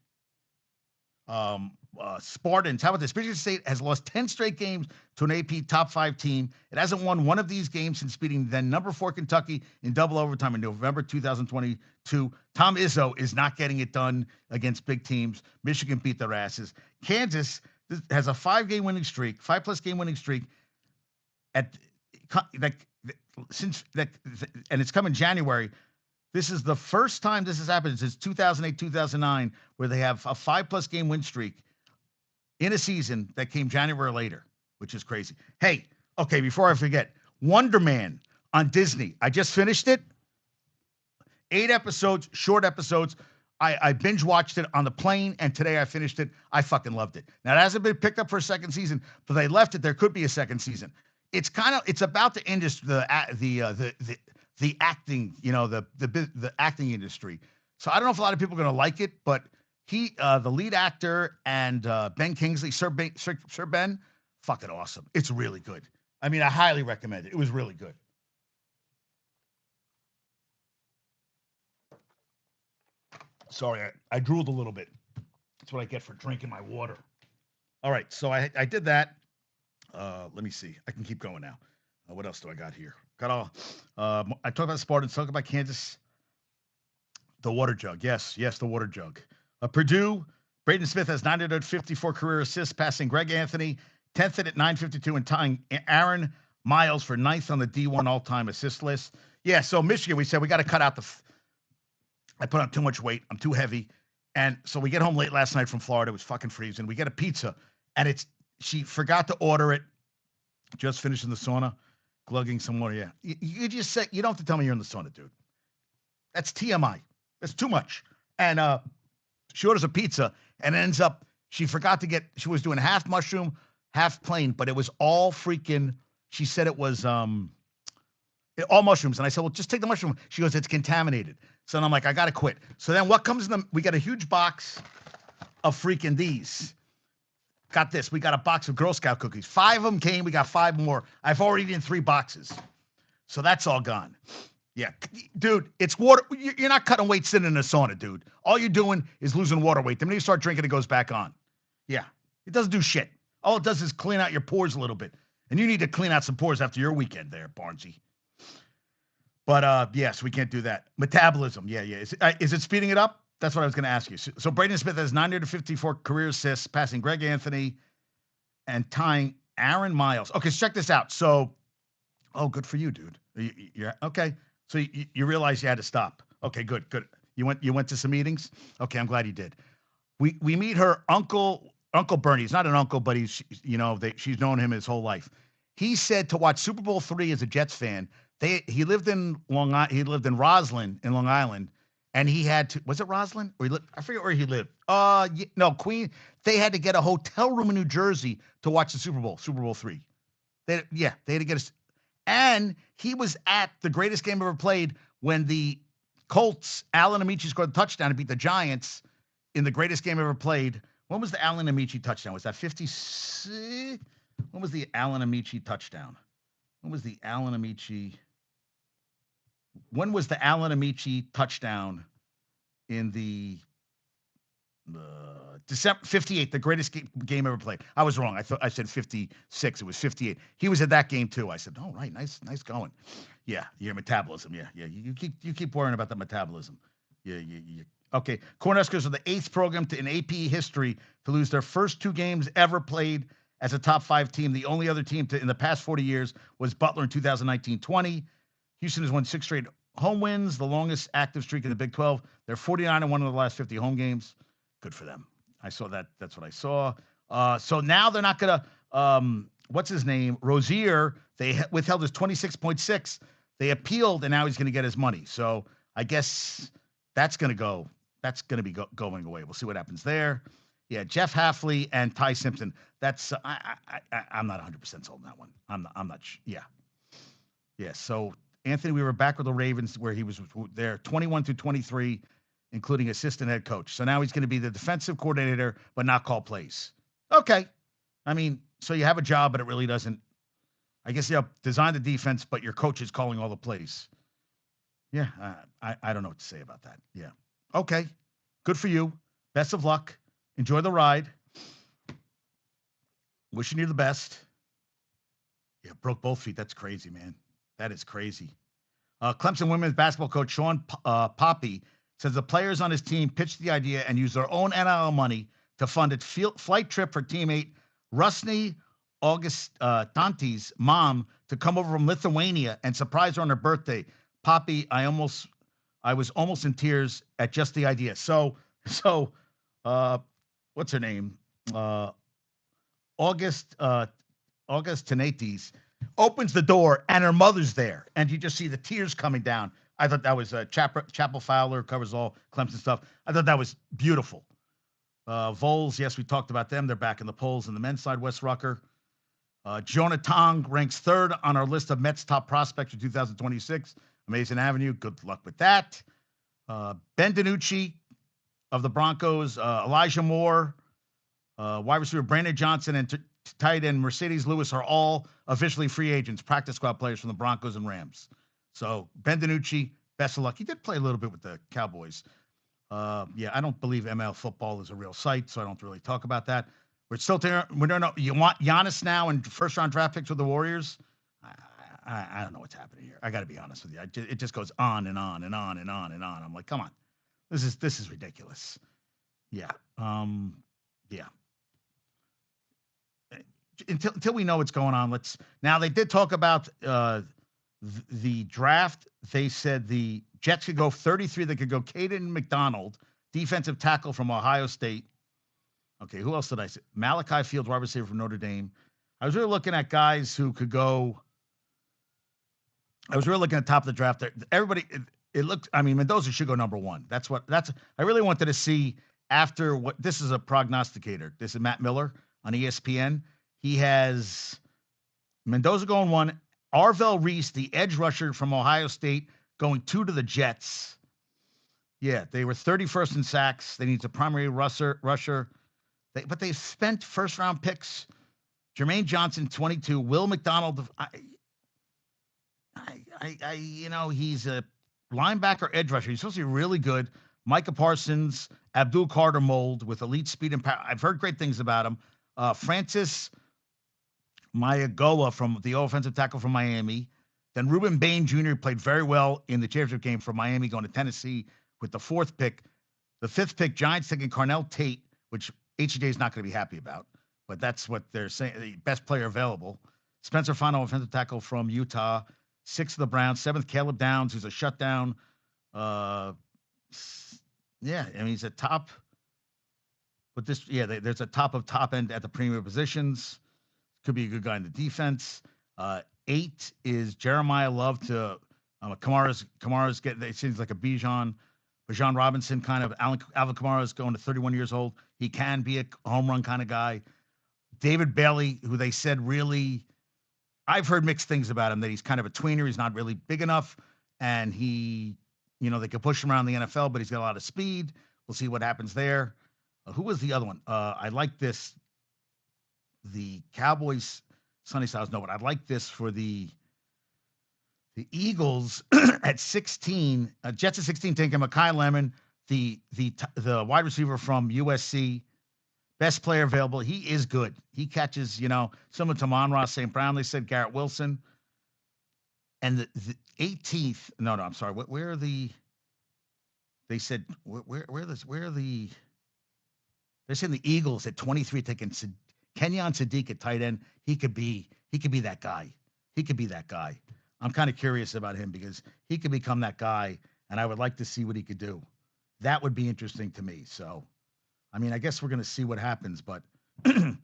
Spartans, how about this? Michigan State has lost 10 straight games to an AP top 5 team. It hasn't won one of these games since beating then number 4 Kentucky in double overtime in November 2022. Tom Izzo is not getting it done against big teams. Michigan beat their asses. Kansas has a 5-game winning streak, 5+ game winning streak at since that, and it's coming January. This is the first time this has happened since 2008, 2009, where they have a 5+ game win streak in a season that came January or later, which is crazy. Hey, okay, before I forget, Wonder Man on Disney. I just finished it. 8 episodes, short episodes. I binge watched it on the plane, and today I finished it. I fucking loved it. Now, it hasn't been picked up for a second season, but they left it. There could be a second season. It's about the industry, the acting, the acting industry. So I don't know if a lot of people are going to like it, but the lead actor and Ben Kingsley, Sir Ben, fucking awesome. It's really good. I mean, I highly recommend it. It was really good. Sorry, I drooled a little bit. That's what I get for drinking my water. All right, so I did that. Let me see. I can keep going now. What else do I got here? Got all. I talked about Spartans. Talk about Kansas. The water jug. Yes, the water jug. Purdue. Braden Smith has 954 career assists, passing Greg Anthony, 10th at 952, and tying Aaron Miles for 9th on the D1 all-time assist list. Yeah, so Michigan, we said we got to cut out I put on too much weight. I'm too heavy. And so we get home late last night from Florida. It was fucking freezing. We get a pizza, and she forgot to order it. Just finished in the sauna, glugging some water. Yeah. You just say, you don't have to tell me you're in the sauna, dude. That's TMI. That's too much. And she orders a pizza and ends up, she was doing half mushroom, half plain, but it was all freaking, she said it was all mushrooms. And I said, well, just take the mushroom. She goes, it's contaminated. So then I'm like, I got to quit. So then what comes in we got a huge box of freaking these. Got this. We got a box of Girl Scout cookies. 5 of them came. We got 5 more. I've already eaten 3 boxes. So that's all gone. Yeah. Dude, it's water. You're not cutting weight sitting in a sauna, dude. All you're doing is losing water weight. The minute you start drinking, it goes back on. Yeah. It doesn't do shit. All it does is clean out your pores a little bit. And you need to clean out some pores after your weekend there, Barnesy. But, yes, we can't do that. Metabolism. Yeah. Is it speeding it up? That's what I was going to ask you. So Braden Smith has 954 career assists, passing Greg Anthony and tying Aaron Miles. Okay, so check this out. So, good for you, dude. You're okay. So you realize you had to stop. Okay, good. You went to some meetings. Okay, I'm glad you did. We meet her Uncle Bernie. He's not an uncle, but she's known him his whole life. He said to watch Super Bowl III as a Jets fan. He lived in Roslyn in Long Island. And he had to, was it Roslyn? Or I forget where he lived. No, Queen. They had to get a hotel room in New Jersey to watch the Super Bowl III. They had to get and he was at the greatest game ever played when the Colts, Alan Amici scored the touchdown to beat the Giants in the greatest game ever played. When was the Alan Amici touchdown? Was that 56? When was the Alan Amici touchdown? When was the Alan Amici touchdown in the December 58, the greatest game ever played. I was wrong. I said 56. It was 58. He was at that game too. I said, "Oh, right, nice going." Yeah, your metabolism. Yeah. You keep worrying about the metabolism. Yeah. Okay. Cornhuskers are the 8th program in AP history to lose their first 2 games ever played as a top 5 team. The only other team in the past 40 years was Butler in 2019-20. Houston has won 6 straight home wins, the longest active streak in the Big 12. They're 49-1 in the last 50 home games. Good for them. I saw that. That's what I saw. So now they're not going to, what's his name? Rozier, they withheld his 26.6. They appealed, and now he's going to get his money. So I guess that's going to go. That's going to be going away. We'll see what happens there. Yeah, Jeff Hafley and Ty Simpson. That's I'm not 100% sold on that one. I'm not. Yeah. So Anthony, we were back with the Ravens where he was there 21 through 23, including assistant head coach. So now he's going to be the defensive coordinator, but not call plays. Okay. I mean, so you have a job, but it really doesn't. I guess you design the defense, but your coach is calling all the plays. Yeah, I don't know what to say about that. Yeah. Okay. Good for you. Best of luck. Enjoy the ride. Wishing you the best. Yeah, broke both feet. That's crazy, man. That is crazy. Clemson women's basketball coach Sean Poppy says the players on his team pitched the idea and used their own NIL money to fund a flight trip for teammate Rusney Augustanti's mom to come over from Lithuania and surprise her on her birthday. Poppy, I was almost in tears at just the idea. So, what's her name? August Tenates opens the door and her mother's there, and you just see the tears coming down. I thought that was Chapel Fowler, covers all Clemson stuff. I thought that was beautiful. Vols, yes, we talked about them. They're back in the polls in the men's side. Wes Rucker. Jonah Tong ranks 3rd on our list of Mets top prospects for 2026. Amazing Avenue. Good luck with that. Ben DiNucci of the Broncos. Elijah Moore. Wide receiver Brandon Johnson and tight end Mercedes Lewis are all officially free agents, practice squad players from the Broncos and Rams. So Ben DiNucci, best of luck. He did play a little bit with the Cowboys. Yeah, I don't believe ML football is a real site, so I don't really talk about that. We're still we don't know. You want Giannis now and first round draft picks with the Warriors? I don't know what's happening here. I got to be honest with you. It just goes on and on and on and on and on. I'm like, come on, this is ridiculous. Yeah. Yeah. Until we know what's going on, now they did talk about the draft. They said the Jets could go 33. They could go Caden McDonald, defensive tackle from Ohio State. Okay, who else did I say? Malachi Fields, wide receiver from Notre Dame. I was really looking at guys who could go. I was really looking at the top of the draft. Everybody, it looked. I mean, Mendoza should go number 1. I really wanted to see after what. This is a prognosticator. This is Matt Miller on ESPN. He has Mendoza going 1. Arvell Reese, the edge rusher from Ohio State, going 2 to the Jets. Yeah, they were 31st in sacks. They need a primary rusher. But they spent first-round picks. Jermaine Johnson, 22. Will McDonald, he's a linebacker edge rusher. He's supposed to be really good. Micah Parsons, Abdul Carter mold with elite speed and power. I've heard great things about him. Francis Mayagoa from the offensive tackle from Miami. Then Ruben Bain Jr. played very well in the championship game for Miami, going to Tennessee with the 4th pick. The 5th pick, Giants taking Carnell Tate, which HJ is not going to be happy about, but that's what they're saying. The best player available. Spencer Fano, offensive tackle from Utah. 6th of the Browns. 7th, Caleb Downs, who's a shutdown. Yeah, I mean, he's a top. But there's a top end at the premier positions. Could be a good guy in the defense. 8 is Jeremiah Love to Kamara's getting. It seems like a Bijan Robinson kind of. Alvin Kamara is going to 31 years old. He can be a home run kind of guy. David Bailey, who they said really, I've heard mixed things about him, that he's kind of a tweener. He's not really big enough, and they could push him around the NFL, but he's got a lot of speed. We'll see what happens there. Who was the other one? I like this. The Cowboys, Sonny Styles, no, but I like this for the Eagles at 16. Jets at 16, taking Mekhi Lemon, the wide receiver from USC, best player available. He is good. He catches, similar to Monroe St. Brown. They said Garrett Wilson. And the 18th. No, I'm sorry. Where are the? They said where are the? They're saying the Eagles at 23 taking Kenyon Sadiq at tight end. He could be that guy. He could be that guy. I'm kind of curious about him because he could become that guy, and I would like to see what he could do. That would be interesting to me. So, I mean, I guess we're going to see what happens. But a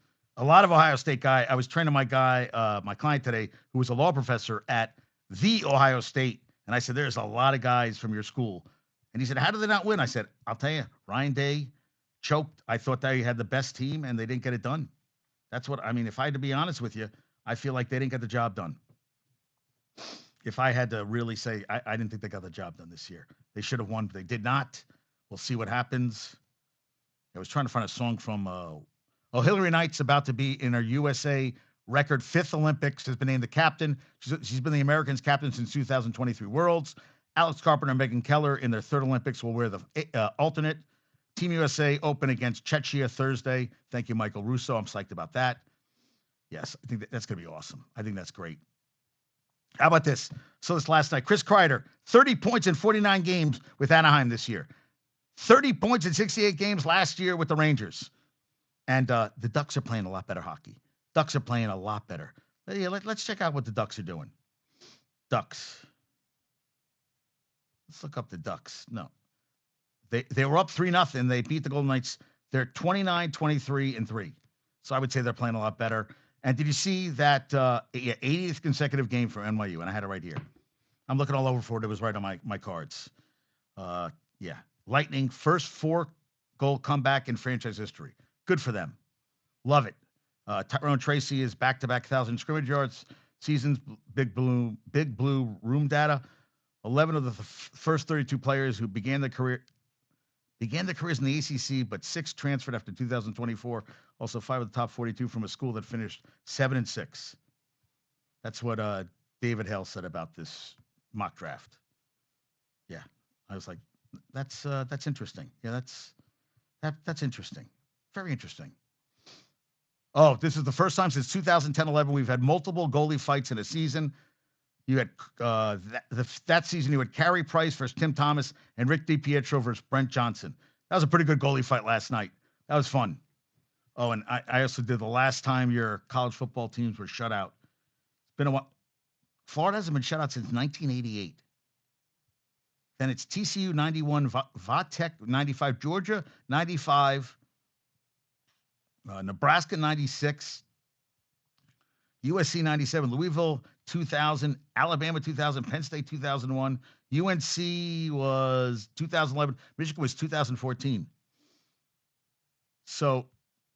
lot of Ohio State guy. I was training my client today, who was a law professor at the Ohio State, and I said, "There's a lot of guys from your school," and he said, "How did they not win?" I said, "I'll tell you, Ryan Day choked. I thought they had the best team, and they didn't get it done. That's what I mean. If I had to be honest with you, I feel like they didn't get the job done. If I had to really say, I didn't think they got the job done this year. They should have won, but they did not. We'll see what happens." I was trying to find a song from, Hillary Knight's about to be in her USA record 5th Olympics, has been named the captain. She's been the Americans' captain since 2023 Worlds. Alex Carpenter and Megan Keller in their 3rd Olympics will wear the alternate. Team USA open against Czechia Thursday. Thank you, Michael Russo. I'm psyched about that. Yes, I think that's going to be awesome. I think that's great. How about this? So this last night, Chris Kreider, 30 points in 49 games with Anaheim this year. 30 points in 68 games last year with the Rangers. And the Ducks are playing a lot better hockey. Ducks are playing a lot better. Yeah, let's check out what the Ducks are doing. Ducks. Let's look up the Ducks. No. They were up 3-0. They beat the Golden Knights. They're 29, 23, and 3. So I would say they're playing a lot better. And did you see that 80th consecutive game for NYU? And I had it right here. I'm looking all over for it. It was right on my cards. Yeah. Lightning, first 4-goal comeback in franchise history. Good for them. Love it. Tyrone Tracy is back-to-back 1,000 scrimmage yards seasons. Big Blue room data. 11 of the first 32 players who began their careers in the ACC, but 6 transferred after 2024. Also, 5 of the top 42 from a school that finished 7-6. That's what David Hale said about this mock draft. Yeah, I was like, that's interesting. Yeah, that's interesting. Very interesting. Oh, this is the first time since 2010-11 we've had multiple goalie fights in a season. You had that season you had Carey Price versus Tim Thomas and Rick DiPietro versus Brent Johnson. That was a pretty good goalie fight last night. That was fun. Oh, and I also did the last time your college football teams were shut out. It's been a while. Florida hasn't been shut out since 1988. Then it's TCU 91, Vatech 95, Georgia 95, Nebraska 96, USC 97, Louisville 2000, Alabama 2000, Penn State 2001, UNC was 2011, Michigan was 2014. So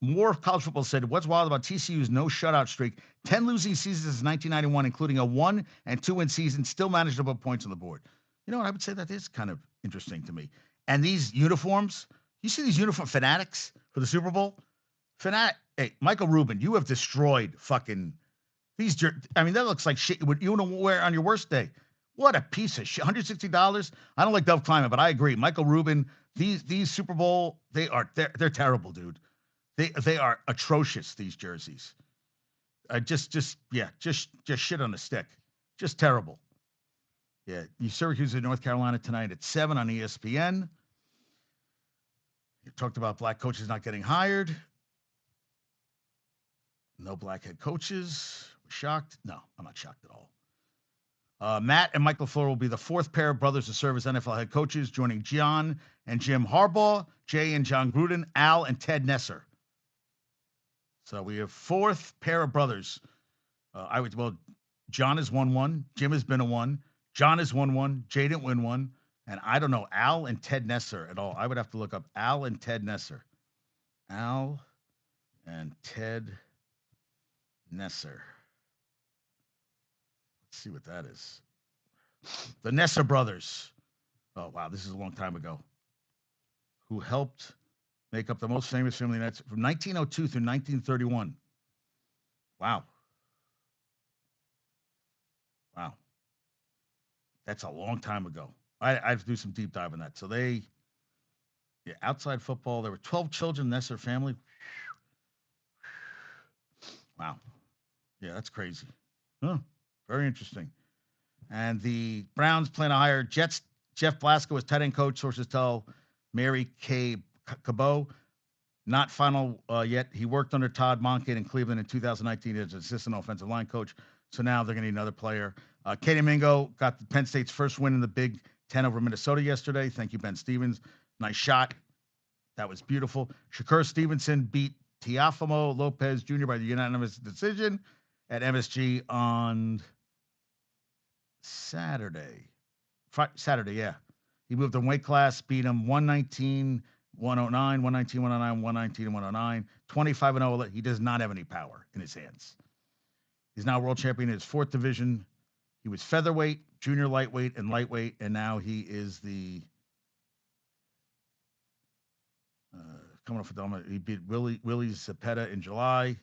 more college football said, what's wild about TCU's no shutout streak? 10 losing seasons since 1991, including a 1- and 2-win season, still managed to put points on the board. You know what? I would say that is kind of interesting to me. And these uniforms, you see these uniform fanatics for the Super Bowl? Hey, Michael Rubin, you have destroyed fucking these. I mean, that looks like shit you would wear on your worst day. What a piece of shit. $160. I don't like Dove Climate, but I agree. Michael Rubin, these Super Bowl, they're terrible, dude. They are atrocious, these jerseys. Just shit on a stick. Just terrible. Yeah, Syracuse in North Carolina tonight at 7 on ESPN. You talked about black coaches not getting hired. No black head coaches. Shocked? No, I'm not shocked at all. Matt and Michael LaFleur will be the 4th pair of brothers to serve as NFL head coaches, joining John and Jim Harbaugh, Jay and John Gruden, Al and Ted Nesser. So we have 4th pair of brothers. John has won one. Jim has been a one. John has won one. Jay didn't win one. And I don't know Al and Ted Nesser at all. I would have to look up Al and Ted Nesser. Al and Ted Nesser. Let's see what that is. The Nesser brothers. Oh, wow. This is a long time ago. Who helped make up the most famous family nets from 1902 through 1931. Wow. Wow. That's a long time ago. I have to do some deep dive on that. So they Yeah, outside football. There were 12 children. That's their family. Wow. Yeah, that's crazy. Huh. Very interesting. And the Browns plan to hire Jets. Jeff Blasco as tight end coach. Sources tell Mary Kay Cabot. Not final yet. He worked under Todd Monken in Cleveland in 2019 as assistant offensive line coach. So now they're going to need another player. Katie Mingo got the Penn State's first win in the Big Ten over Minnesota yesterday. Thank you, Ben Stevens. Nice shot. That was beautiful. Shakur Stevenson beat Teofimo Lopez Jr. by the unanimous decision at MSG on Saturday. Saturday, yeah. He moved in weight class, beat him 119, 109, 119, 109, 119, 109, 25-0. He does not have any power in his hands. He's now world champion in his fourth division. He was featherweight, junior lightweight, and lightweight, and now he is the coming off a dominant. He beat Willie Zepeda in July.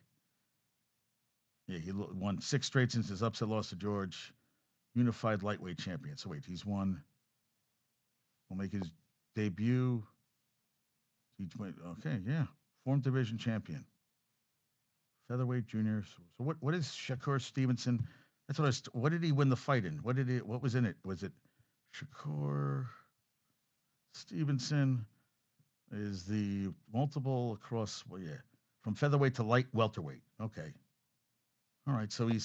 Yeah, he won 6 straight since his upset loss to George. Unified lightweight champion. So wait, he's won. Will make his debut. Okay, yeah, former division champion. Featherweight juniors. So what is Shakur Stevenson? That's what what did he win the fight in? What was in it? Was it Shakur Stevenson is the multiple across, well, yeah, from featherweight to light welterweight. Okay. All right, so he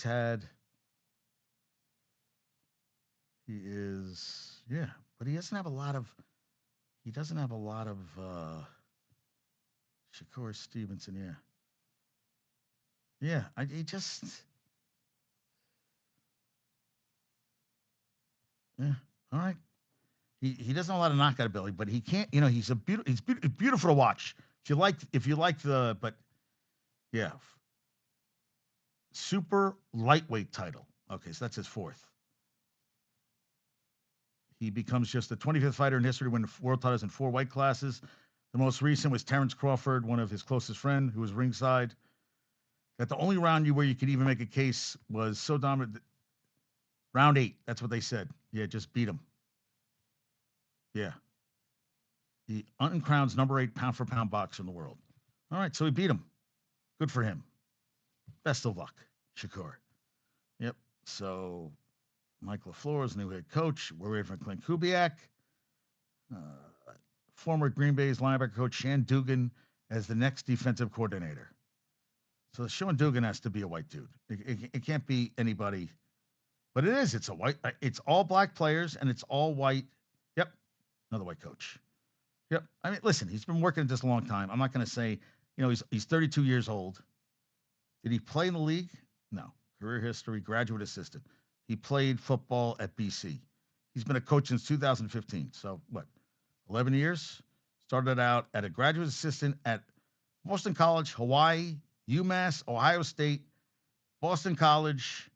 is, yeah, but he doesn't have a lot of Shakur Stevenson, yeah. Yeah, he just, yeah, all right. He doesn't have a lot of knockout ability, but he can't. He's beautiful to watch. If you like the, but yeah, super lightweight title. Okay, so that's his fourth. He becomes just the 25th fighter in history to win world titles in 4 weight classes. The most recent was Terrence Crawford, one of his closest friends, who was ringside. That the only round where you could even make a case was so dominant. Round 8. That's what they said. Yeah, just beat him. Yeah. The uncrowned number 8 pound for pound boxer in the world. All right, so he beat him. Good for him. Best of luck, Shakur. Yep. So Mike LaFleur is the new head coach. We're waiting for Clint Kubiak. Former Green Bay's linebacker coach Shan Dugan as the next defensive coordinator. So Sean Dugan has to be a white dude. It can't be anybody. But it is. It's a white. It's all black players and it's all white. Yep. Another white coach. Yep. I mean, listen, he's been working at this a long time. I'm not going to say, he's 32 years old. Did he play in the league? No. Career history, graduate assistant. He played football at BC. He's been a coach since 2015. So what? 11 years? Started out at a graduate assistant at Boston College, Hawaii, UMass, Ohio State, Boston College,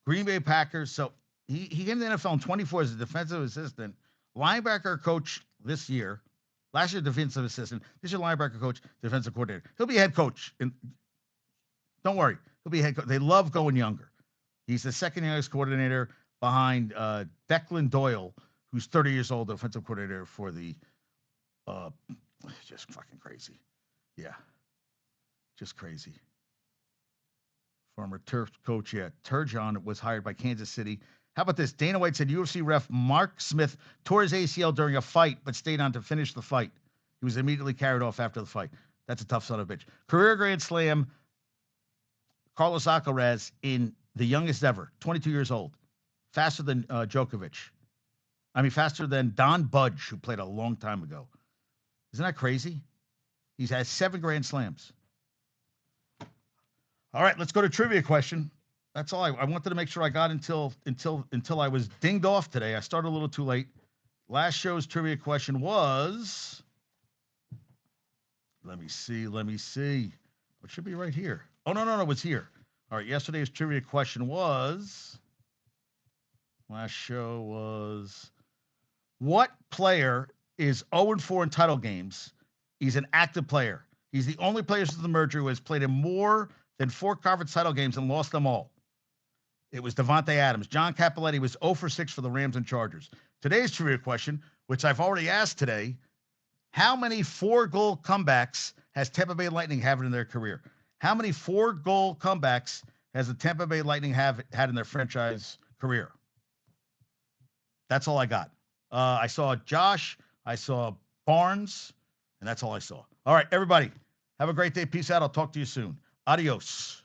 Green Bay Packers. So he came to the NFL in 24 as a defensive assistant, linebacker coach this year. Last year, defensive assistant. This year, linebacker coach, defensive coordinator. He'll be head coach. Don't worry. He'll be head coach. They love going younger. He's the second youngest coordinator behind Declan Doyle, who's 30 years old, defensive coordinator for the just fucking crazy. Yeah. Just crazy. Former Turf coach, yeah. Turgeon was hired by Kansas City. How about this? Dana White said UFC ref Mark Smith tore his ACL during a fight, but stayed on to finish the fight. He was immediately carried off after the fight. That's a tough son of a bitch. Career Grand Slam, Carlos Alcaraz in the youngest ever, 22 years old. Faster than Djokovic. I mean, faster than Don Budge, who played a long time ago. Isn't that crazy? He's had 7 Grand Slams. All right, let's go to trivia question. That's all. I wanted to make sure I got until I was dinged off today. I started a little too late. Last show's trivia question was. Let me see. It should be right here. Oh, no, it was here. All right, yesterday's trivia question was. Last show was. What player is 0-4 in title games? He's an active player. He's the only player since the merger who has played in more than 4 conference title games and lost them all. It was Devontae Adams. John Cappelletti was 0-6 for the Rams and Chargers. Today's trivia question, which I've already asked today, How many 4-goal comebacks has Tampa Bay Lightning had in their career? How many 4-goal comebacks has the Tampa Bay Lightning have had in their franchise career? That's all I got. I saw Josh. I saw Barnes. And that's all I saw. All right, everybody. Have a great day. Peace out. I'll talk to you soon. Adios.